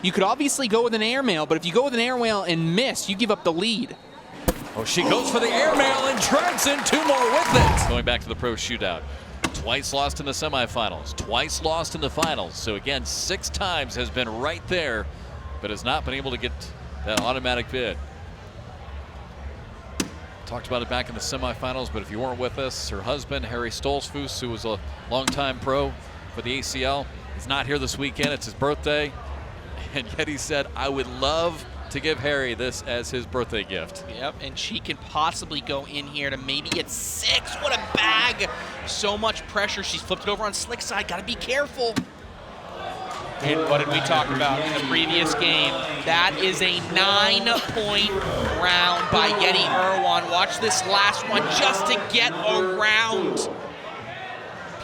You could obviously go with an airmail, but if you go with an airmail and miss, you give up the lead. Oh, she goes for the airmail and drags in 2 more with it. Going back to the pro shootout. Twice lost in the semifinals, twice lost in the finals. So again, 6 times has been right there, but has not been able to get that automatic bid. Talked about it back in the semifinals, but if you weren't with us, her husband, Harry Stolzfus, who was a longtime pro for the ACL, is not here this weekend. It's his birthday. And yet he said, I would love to give Harry this as his birthday gift. Yep, and she can possibly go in here to maybe get 6. What a bag. So much pressure. She's flipped it over on slick side. Got to be careful. And what did we talk about in the previous game? That is a 9-point round by Yetty Irwan. Watch this last one just to get around.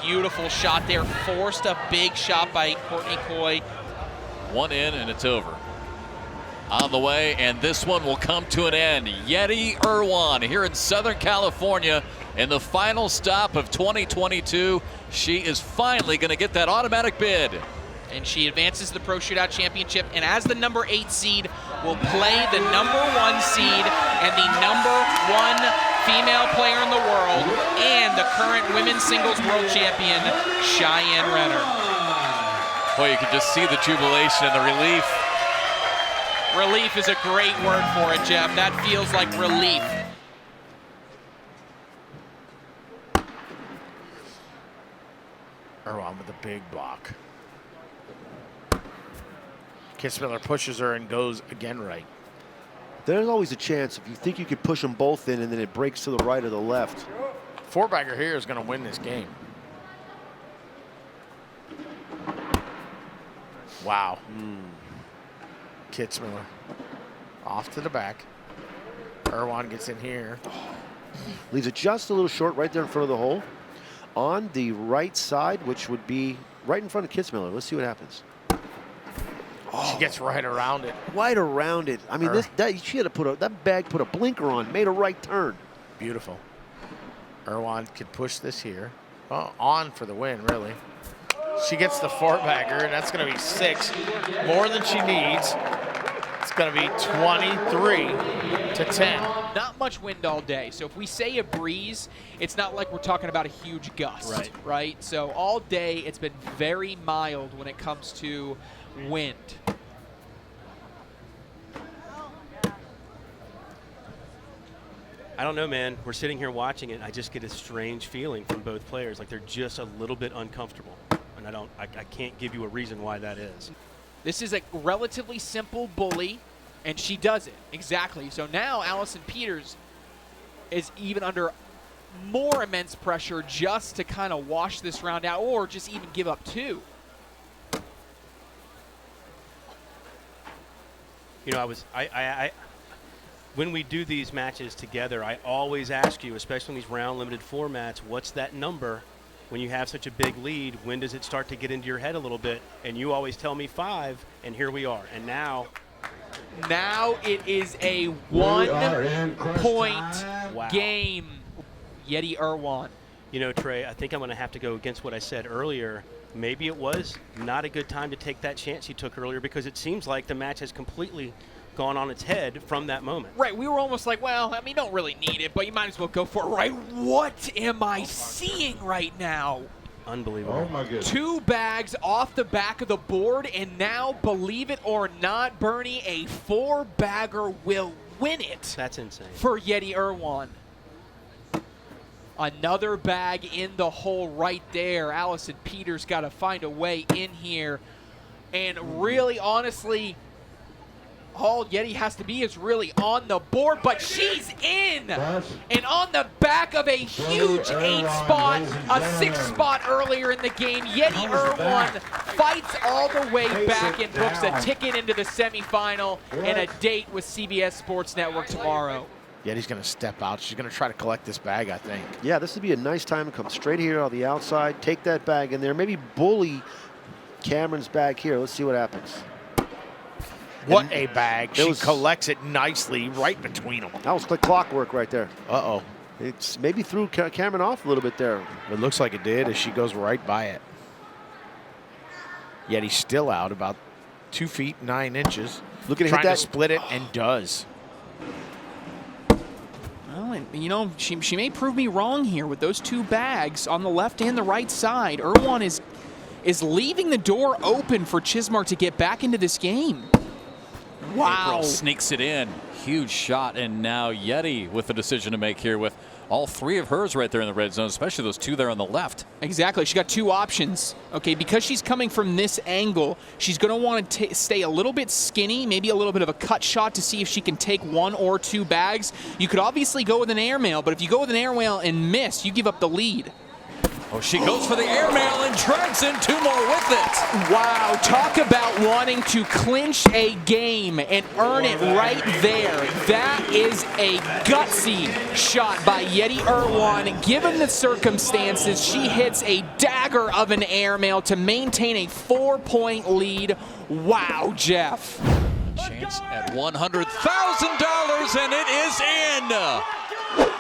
Beautiful shot there. Forced a big shot by Courtney Coy. 1 in and it's over. On the way, and this one will come to an end. Yetty Irwan here in Southern California in the final stop of 2022. She is finally going to get that automatic bid. And she advances to the Pro Shootout Championship, and as the number 8 seed, will play the number 1 seed and the number 1 female player in the world and the current women's singles world champion, Cheyenne Renner. Boy, you can just see the jubilation and the relief. Relief is a great word for it, Jeff. That feels like relief. Irwan with a big block. Kitzmiller pushes her and goes again right. There's always a chance if you think you could push them both in and then it breaks to the right or the left. 4-bagger here is going to win this game. Wow. Kitzmiller off to the back. Irwan gets in here. Leaves it just a little short right there in front of the hole. On the right side, which would be right in front of Kitzmiller. Let's see what happens. She gets right around it. Right around it. I mean, she had to put that bag put a blinker on, made a right turn. Beautiful. Irwan could push this here. Oh, on for the win, really. She gets the 4-bagger, and that's going to be 6, more than she needs. It's going to be 23-10. Not much wind all day, so if we say a breeze, it's not like we're talking about a huge gust, right? So all day it's been very mild when it comes to wind. I don't know, man. We're sitting here watching it. I just get a strange feeling from both players, like they're just a little bit uncomfortable. And I can't give you a reason why that is. This is a relatively simple bully, and she does it. Exactly. So now Allison Peters is even under more immense pressure just to kind of wash this round out or just even give up 2. You know, when we do these matches together, I always ask you, especially in these round limited formats, what's that number? When you have such a big lead, when does it start to get into your head a little bit? And you always tell me 5, and here we are. And now it is a 1-point game. Yetty Irwan. You know, Trey, I think I'm going to have to go against what I said earlier. Maybe it was not a good time to take that chance he took earlier because it seems like the match has completely gone on its head from that moment. Right, we were almost like, well, I mean, don't really need it, but you might as well go for it, right? What am I seeing right now? Unbelievable. Oh my goodness. 2 bags off the back of the board, and now, believe it or not, Bernie, a 4-bagger will win it. That's insane. For Yetty Irwan. Another bag in the hole right there. Allison Peters got to find a way in here. And really, honestly, all Yetty has to be is really on the board, but she's in. And on the back of a huge 8 spot, a 6 spot earlier in the game, Yetty Irwan fights all the way back and books a ticket into the semifinal and a date with CBS Sports Network tomorrow. Yetty's going to step out. She's going to try to collect this bag, I think. Yeah, this would be a nice time to come straight here on the outside, take that bag in there, maybe bully Cameron's bag here. Let's see what happens. What a bag. She collects it nicely right between them. That was like clockwork right there. Uh-oh. It's maybe threw Cameron off a little bit there. It looks like it did as she goes right by it. Yetty's still out about 2 feet 9 inches. Looking to hit trying to that. split it and does. Well, and, you know, she may prove me wrong here with those 2 bags on the left and the right side. Irwan is leaving the door open for Chismark to get back into this game. Wow. April sneaks it in. Huge shot, and now Yeti with the decision to make here with all 3 of hers right there in the red zone, especially those 2 there on the left. Exactly. She got 2 options. Okay, because she's coming from this angle, she's going to want to stay a little bit skinny, maybe a little bit of a cut shot to see if she can take 1 or 2 bags. You could obviously go with an airmail, but if you go with an airmail and miss, you give up the lead. Oh, she goes for the airmail and drags in 2 more with it. Wow, talk about wanting to clinch a game and earn it right there. That is a gutsy shot by Yetty Irwan. Given the circumstances, she hits a dagger of an airmail to maintain a 4-point lead. Wow, Jeff. Chance at $100,000, and it is in.